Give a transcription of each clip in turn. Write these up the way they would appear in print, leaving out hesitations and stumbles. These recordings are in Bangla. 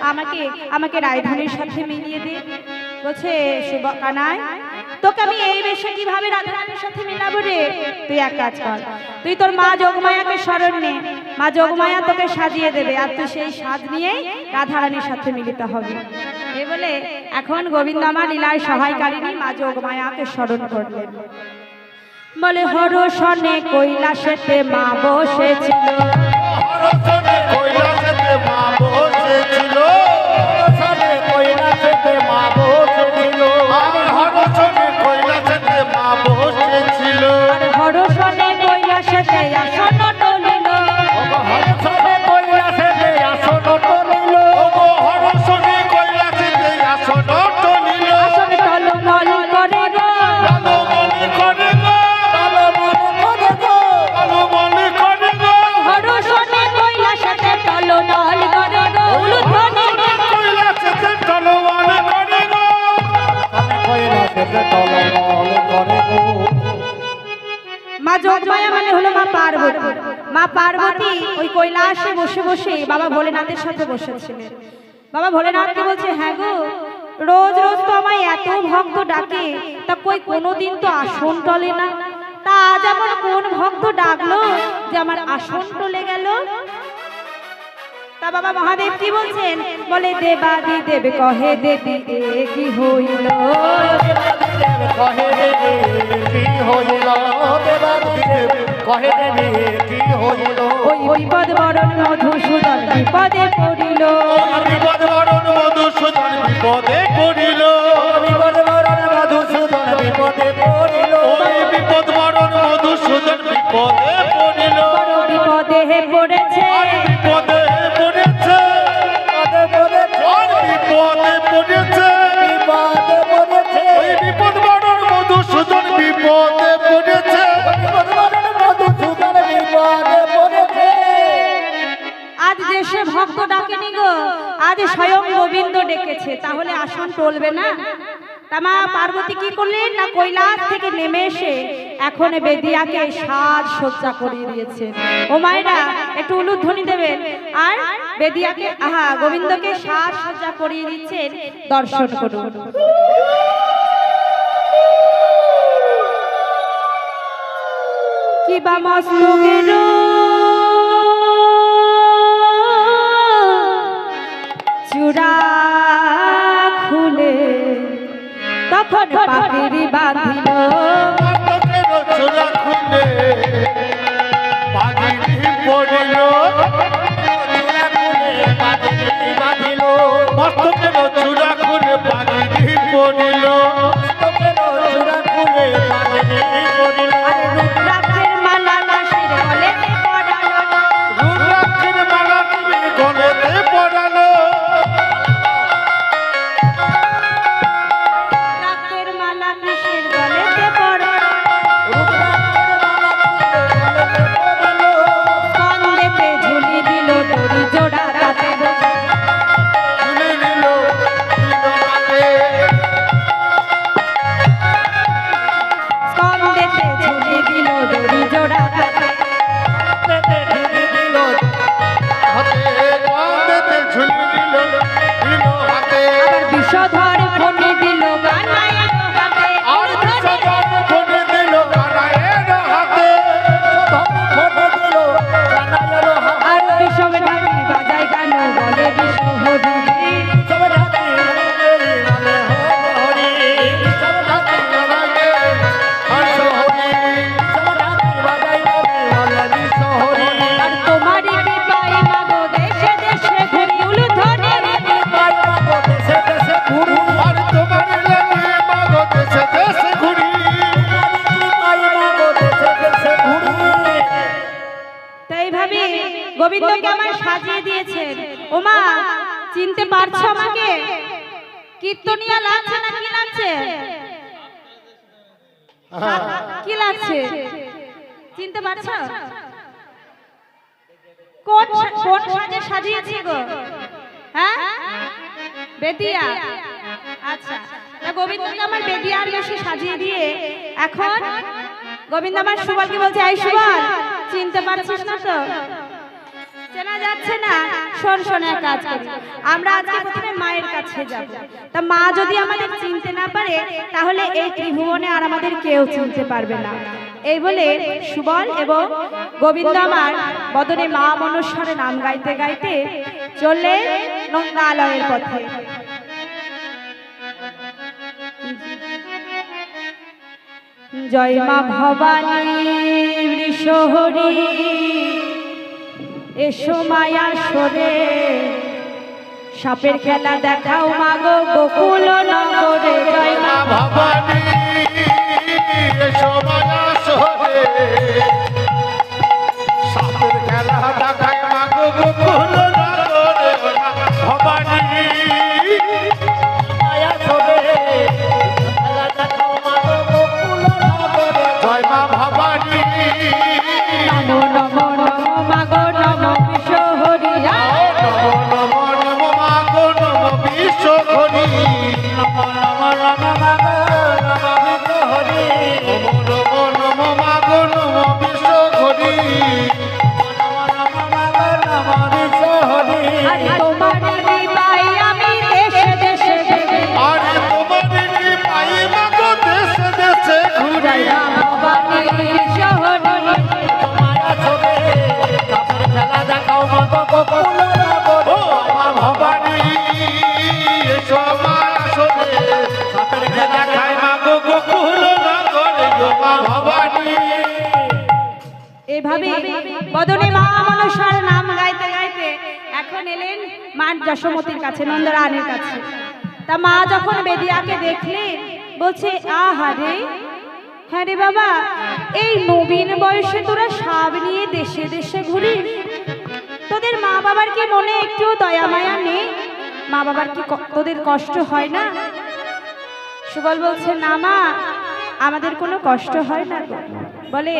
আমাকে আমাকে রায়ধনের সাথে মিলিয়ে দে। বলছে কানাই, তোকে আমি এই বেশে কিভাবে রাধারানীর সাথে মিলাবো রে? তুই এক কাজ কর, তুই তোর মা যোগমায়াকে স্মরণ নে, মা যোগমায়া তোকে সাজিয়ে দেবে, আর তুই সেই সাজ নিয়ে রাধারানীর সাথে মিলিত হবে। এই বলে এখন গোবিন্দ আমার লীলায় সহায়কারিণী মা যোগমায়াকে স্মরণ করলেন। বলে হরসনে কৈলাসেতে মা বসেছিল, হরসনে কৈলাসেতে মা বসেছিল, হরসনে কৈলাসেতে মা বসেছিল, হরসনে কৈলাসেতে মা বসেছিল, হরসনে কৈলাসেতে আসন টলিল, হরসনে কৈলাসেতে আসন টলিল, হরসনে কৈলাসেতে আসন টলিল, আসন টলমল করে গো, টলমল করে গো, টলমল করে গো, টলমল করে গো, হরসনে কৈলাসেতে টলমল করে গো, উলুধ্বনি কৈলাসেতে টলমল করে গো, কৈলাসেতে টলমল করে গো। মা যোগমায়া মানে হলো মা পার্বতী। মা পার্বতী ওই কৈলাসে বসে বসে বাবা ভোলেনাথের সাথে বসেছিলেন। বাবা ভোলেনাথকে বলছে, হ্যাঁ গো, রোজ রোজ তো আমায় এত ভক্ত ডাকে, তা কই কোনোদিন তো আসন টলে না, তা আজ আমার কোন ভক্ত ডাকলো যে আমার আসন টলে গেল? তা বাবা মহাদেব কি বলছেন? বলে দেবাদি দেব কহে দেবী এ কি হইল, কহে দেবী কি হইল, দেবাদিদেব কহে দেবী কি হইল, ওই বিপদ বরণ মধুসূদন বিপদে পড়িল, বিপদ বরণ মধুসূদন বিপদে পড়িল, বিপদ বরণ মধুসূদন বিপদে পড়িল, ওই বিপদ বরণ মধুসূদন বিপদে পড়িল, বড় বিপদে পড়েছে, বিপদে পড়েছে, বিপদে পড়েছে, বিপদে পড়েছে, ওই বিপদ বরণ মধুসূদন বিপদে পড়েছে, বিপদ বরণ মধুসূদন বিপদে পড়েছে। আজ যে সে ভক্ত ডাকেনি গো, আজ স্বয়ং গোবিন্দ ডেকেছে, তাহলে আসন টলবে না? তা মা পার্বতী কি করলেন না, কৈলাস থেকে নেমে এসে এখন বেদিয়াকে সাজ সজ্জা করিয়ে দিয়েছে। ও মায়েরা একটু উলুধ্বনি দেবেন, আর বেদিয়াকে গোবিন্দকে সাজ সজ্জা করিয়ে দিচ্ছেন, দর্শন করুন। কি বা মস্তকের চূড়া খুলে তখন পাখিরি বাঁধিল, মস্তকের চূড়া খুলে পাগড়ি পড়িল, পাগড়ি বাঁধিল, মস্তকের চূড়া খুলে পাগড়ি পড়িল, মস্তকের চূড়া খুলে পাগড়ি পড়িল, আরে রুদ্রাক্ষের মালা নাসির গলেতে পরালো, রুদ্রাক্ষের মালা তুমি গলেতে পরালো, রুদ্রাক্ষের মালা নাসির গলেতে পরালো, রুদ্রাক্ষের মালা তুমি গলেতে পরালো, স্কন্ধেতে ঝুলি দিল দড়ি জোড়া রাতে, ঝুলে দিল হাতে, স্কন্ধেতে ঝুলি দিল দড়ি জোড়া রাতে, আবার বিষধর ফণি দিল কানাইয়ের হাতে, আর বিষম ঢাকি বাজায় গান বলে বিষ্ণুহরি, আর তোমারই কৃপায় মাগো দেশে দেশে ঘুরি উলুধ্বনি, তাই ভাবি গোবিন্দকে আমার সাজিয়ে দিয়েছেন। ওমা চিনতে পারছো আমাকে? কীর্তনিয়া লাগছে না কি লাগছে? কি লাগছে? চিনতে পারছো? কোন কোন সাজে সাজিয়েছি গো? হ্যাঁ, বেদিয়া। আচ্ছা, গোবিন্দকে আমার বেদিয়ার বেশি সাজিয়ে দিয়ে এখন গোবিন্দ আমার সুবলকে বলছে, এই সুবল চিনতে পারছিস না তো? চেনা যাচ্ছে না, শোন শোন এক কাজ করি, আমরা আজকে প্রথমে মায়ের কাছে যাব। তা মা যদি আমাদের চিনতে না পারে তাহলে এই ত্রিভুবনে আর আমাদের কেউ চিনতে পারবে না। এই বলে সুবল এবং গোবিন্দ আমার বদনে মা মনস্বরে নাম গাইতে গাইতে চললে নন্দালয়ের পথে। জয় মা ভবানী বৃষহরি এসো মায়া সরে, সাপের খেলা দেখাও মাগো গোকুল নগরে। জয় মা ভবানী এসো মায়া সরে, সাপের খেলা দেখায় মাগো গোকুল নগরে। ভবানী মায়া সরে, খেলা দেখাও মাগো গোকুল নগরে। জয় মা ভবানী নমো নমো নমো মাগো নমো বিশ্বহরি। নমো নমো নমো মাগো নমো বিশ্বহরি। নমো নমো নমো মাগো নমো বিশ্বহরি। নমো নমো নমো মাগো নমো বিশ্বহরি। নমো নমো মাগো নমো বিশ্বহরি। আরে তোমার কৃপায় আমি দেশে দেশে ঘুরি। আরে তোমার কৃপায় মাগো দেশে দেশে ঘুরি। জয় মা ভবানী বিশ্বহরি। মায়া সরে, সাপের খেলা দেখাও মাগো গোকুল নগরে। ও মা ভবানী এসো মায়া সরে, সাপের খেলা দেখায় মাগো গোকুল নগরে। ও মা ভবানী এভাবে বদনে মা মনসার নাম গাইতে গাইতে এখন এলেন মা যশোমতীর কাছে, নন্দরানীর কাছে। তা মা যখন বেদিয়াকে দেখলেন বলছে, আহারে, হ্যাঁ রে বাবা, এই নবীন বয়সে তোরা সাপ নিয়ে দেশে দেশে ঘুরিস? তোদের মা বাবার কি মনে একটু দয়া মায়া নেই? মা বাবার কি তোদের কষ্ট হয় না? সুবল বলছে, না মা, আমাদের কোনো কষ্ট হয় না গো। বলে,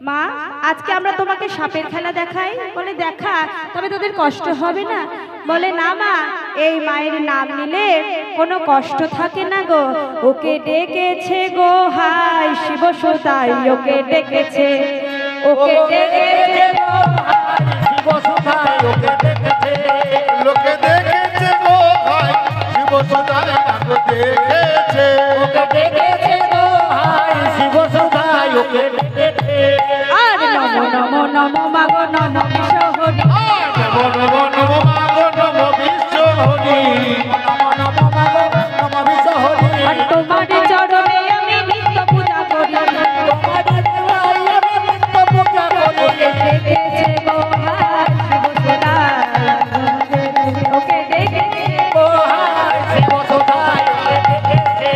মা আজকে আমরা তোমাকে সাপের খেলা দেখাই? বলে, দেখা, তবে তোদের কষ্ট হবে না? বলে, না মা, এই মায়ের নাম নিলে কোনো কষ্ট থাকে না গো। ওকে ডেকেছে গো হাই শিব সুতাই, ওকে ডেকেছে, ওকে ডেকেছে গো হাই শিব সুতাই, ওকে ডেকেছে। লোকে দেখেছে গো ভাই, শিব সদাই তাকে দেখেছে। ওকে ডেকেছে গো হাই শিব সদাই ওকে ডেকেছে। আর নমো নমো নমো মাগো নমো বিশ্বহরি। নমো নমো নমো মাগো নমো বিশ্বহরি। নমো নমো মাগো নমো বিশ্বহরি। আর তোমার চরণে আমি নিত্য পূজা করি। তোমার দেওয়ায় আমি নিত্য পূজা করি। ওকে ডেকেছে গো হাই শিব সুতাই, ওকে ডেকেছে গো হাই শিব সদাই ওকে ডেকেছে।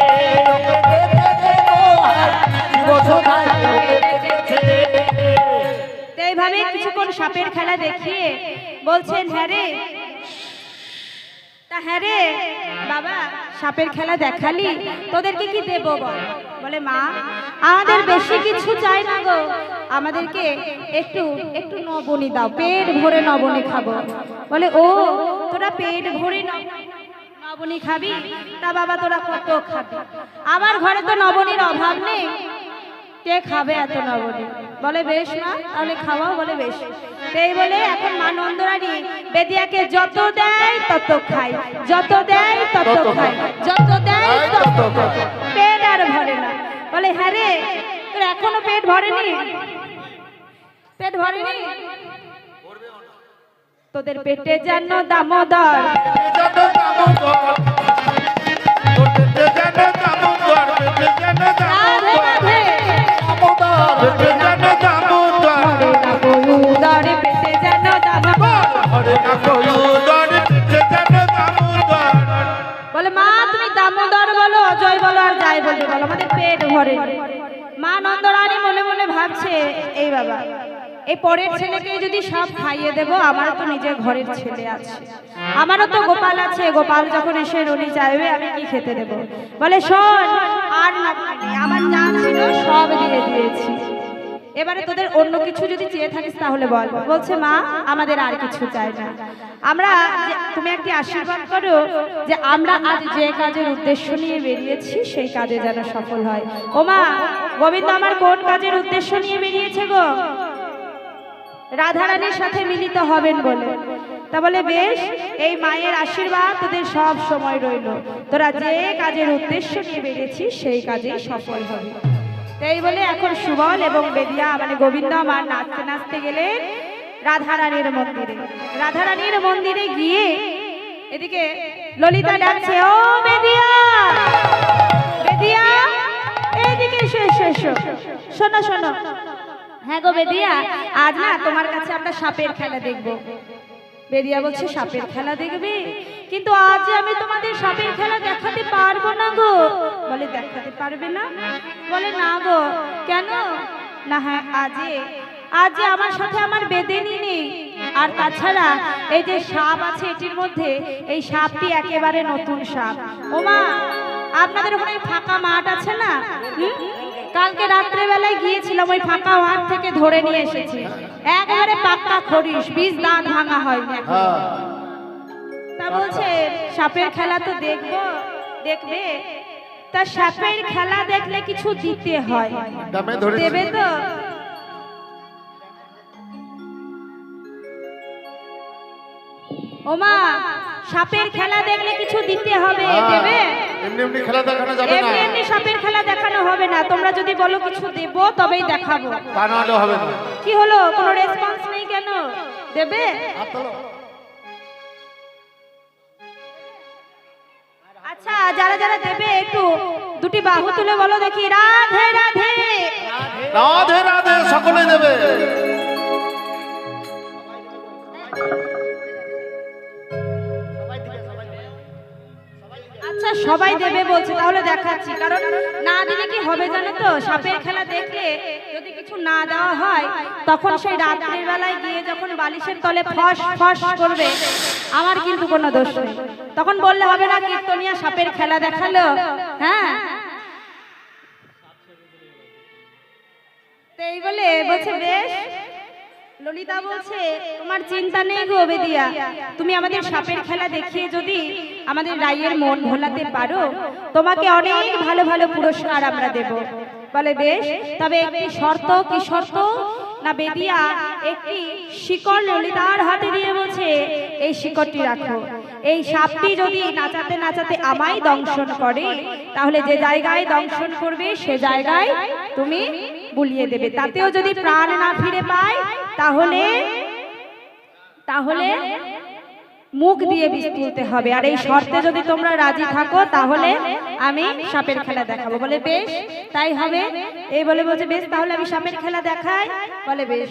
ওকে ডেকেছে গো হাই শিব সদাই ওকে ডেকেছে। তো এইভাবে কিছুক্ষণ সাপের খেলা দেখিয়ে বলছেন, হ্যাঁ রে, তা হ্যাঁ রে বাবা, সাপের খেলা দেখালি, তোদেরকে কি দেব বল? বলে, মা আমাদের বেশি কিছু চাই না গো, আমাদেরকে একটু একটু নবনী দাও, পেট ভরে নবনী খাবো। বলে, ও তোরা পেট ভরে নবনী খাবি? তা বাবা তোরা কত খাবি? আমার ঘরে তো নবনীর অভাব নেই, কে খাবে এত নবনী? বলে, বেশ মা, তাহলে খাওয়াও। বলে, বেশ। এই বলে এখন মা নন্দরানী বেদিয়াকে যত দেয় তত খায়, যত দেয় তত খায়, যত দেয় তত খায়, পেট আর ভরে না। বলে, হ্যাঁ রে, তোর এখনো পেট ভরেনি? পেট ভরেনি? তোদের পেটে যেন দামোদর, জানো দামোদর, তোর পেটে জানো দামোদর, পেটে জানো রাধে রাধে, দামোদর, পেটে জানো দামোদর। হরে না গরুদর, পেটে যেন দামোদর। হরে না গরুদর, পেটে জানো দামোদর। বলে, মা তুমি দামোদর বলো, অজয় বলো, আর যাই বলবে বলো, আমাদের পেট ভরে। মা নন্দরানী মনে মনে ভাবছে, এই বাবা, এই পরের ছেলেকে যদি সব খাইয়ে দেব, আমারও তো নিজের ঘরের ছেলে আছে, আমারও তো গোপাল আছে, গোপাল যখন এসে রনি চাইবে আমি কি খেতে দেব? বলে, শোন, আর না, আমার যা ছিল সব দিয়ে দিয়েছি, এবারে তোদের অন্য কিছু যদি চেয়ে থাকিস তাহলে বল। বলছে, মা আমাদের আর কিছু চাই না, আমরা তুমি একটি আশীর্বাদ করো যে আমরা আজ যে কাজের উদ্দেশ্য নিয়ে বেরিয়েছি সেই কাজে যেন সফল হয়। ও মা, গোবিন্দ আমার কোন কাজের উদ্দেশ্য নিয়ে বেরিয়েছে গো? রাধারানীর সাথে মিলিত হবেন বলে। তা বলে বেশ, এই মায়ের আশীর্বাদ তোদের সব সময় রইল, তোরা যে কাজের উদ্দেশ্য নিয়ে বেরিয়েছিস সেই কাজেই সফল হবে। তাই বলে এখন সুবল এবং বেদিয়া মানে গোবিন্দ আমার নাচতে নাচতে গেলেন রাধারানীর মন্দিরে। রাধারানীর মন্দিরে গিয়ে এদিকে ললিতা ডাকছে, ও বেদিয়া, বেদিয়া এইদিকে এসো এসো এসো, শোনো শোনো। হ্যাঁ গো বেদিয়া, আজ না তোমার কাছে আমরা সাপের খেলা দেখবো। বেদিয়া বলছে, সাপের খেলা দেখবে? কিন্তু আজ আমি তোমাদের সাপের খেলা দেখাতে পারবো না গো। বলে দেখাতে পারবে না? বলে না গো। কেন? না হ্যাঁ আজ আমার সাথে আমার বেদেনি নেই, আর তাছাড়া এই যে সাপ আছে এটির মধ্যে, এই সাপটি একেবারে নতুন সাপ। ওমা, আপনাদের ওখানে ফাঁকা মাঠ আছে না? কালকে রাত্রে বেলায় গিয়েছিলাম, ওই ফাঁকা মাঠ থেকে ধরে নিয়ে এসেছি, একেবারে পাক্কা খরিস, বীজ দাঁত ভাঙা হয়নি। তা বলছে সাপের খেলা তো দেখবে। তা সাপের খেলা দেখলে কিছু দিতে হয়, দেবে তো? ওমা, সাপের খেলা দেখলে কিছু দিতে হবে, দেবে? এমনি এমনি খেলা দেখানো যাবে না, এমনি এমনি সাপের খেলা দেখানো হবে না। তোমরা যদি বলো কিছু দেব তবেই দেখাবো, তা না হলে হবে না। কি হলো, কোনো রেসপন্স নেই কেন? দেবে? আচ্ছা, যারা যারা দেবে একটু দুটি বাহু তুলে বলো দেখি, রাধে রাধে। রাধে রাধে, সকলে দেবে। আচ্ছা সবাই দেবে বলছে, তাহলে দেখাচ্ছি। কারণ না দিলে কি হবে জানো তো, সাপের খেলা দেখলে যদি কিছু না দেওয়া হয়, তখন সেই রাত্রির বেলায় গিয়ে যখন বালিশের তলে ফস ফস করবে, আমার কিন্তু কোনো দোষ নেই। তখন বললে হবে না কীর্তনিয়া সাপের খেলা দেখালো। হ্যাঁ, তো এই বলে বলছে বেশ। ললিতা বলছে, তোমার চিন্তা নেই গো বেদিয়া, তুমি আমাদের সাপের খেলা দেখিয়ে যদি আমাদের রাইয়ের মন ভোলাতে পারো, তোমাকে অনেক ভালো ভালো পুরস্কার আমরা দেব। বলে বেশ, তবে একটি শর্ত। কি শর্ত? না বেদিয়া একটি শিকড় ললিতার হাতে দিয়ে বলছে, এই শিকড়টি রাখো, এই সাপটি যদি নাচাতে নাচাতে আমায় দংশন করে, তাহলে যে জায়গায় দংশন করবে সে জায়গায় তুমি বুলিয়ে দেবে। তাতেও যদি প্রাণ না ফিরে পায়, তাহলে মুখ দিয়ে বিষ তুলতে হবে। আর এই শর্তে যদি তোমরা রাজি থাকো, তাহলে আমি সাপের খেলা দেখাবো। বলে বেশ, তাই হবে। এই বলে বলছে বেশ, তাহলে আমি সাপের খেলা দেখাই। বলে বেশ।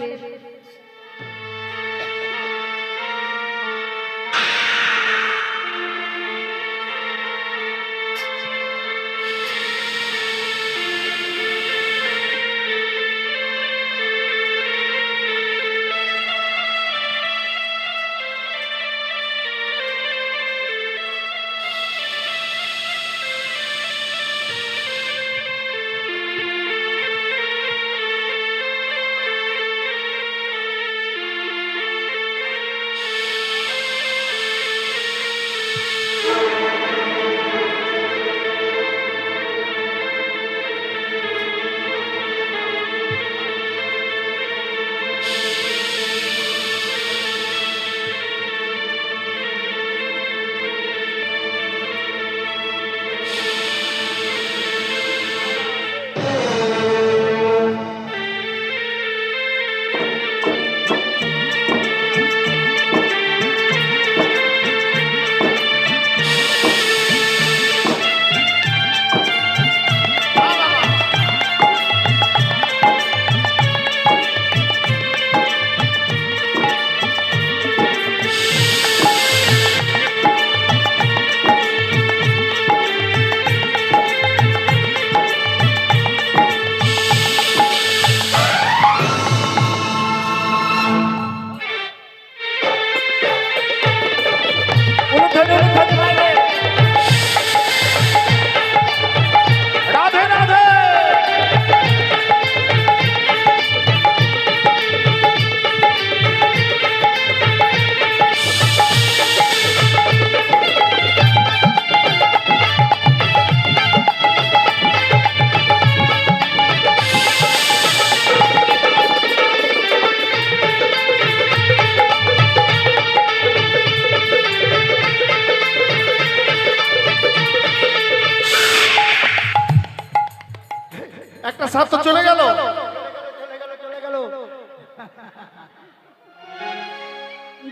সাপ তো চলে গেল।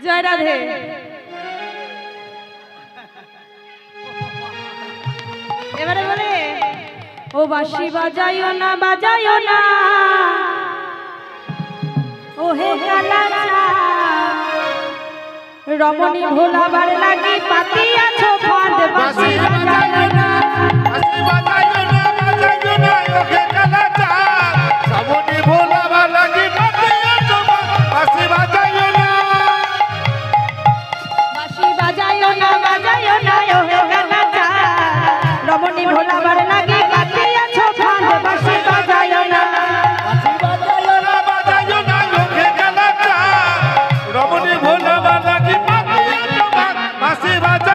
জয় রাধে। এবারে বলে ও বাঁশি বাজাইও না ও হে কালা রমণী ভোলাবার লাগি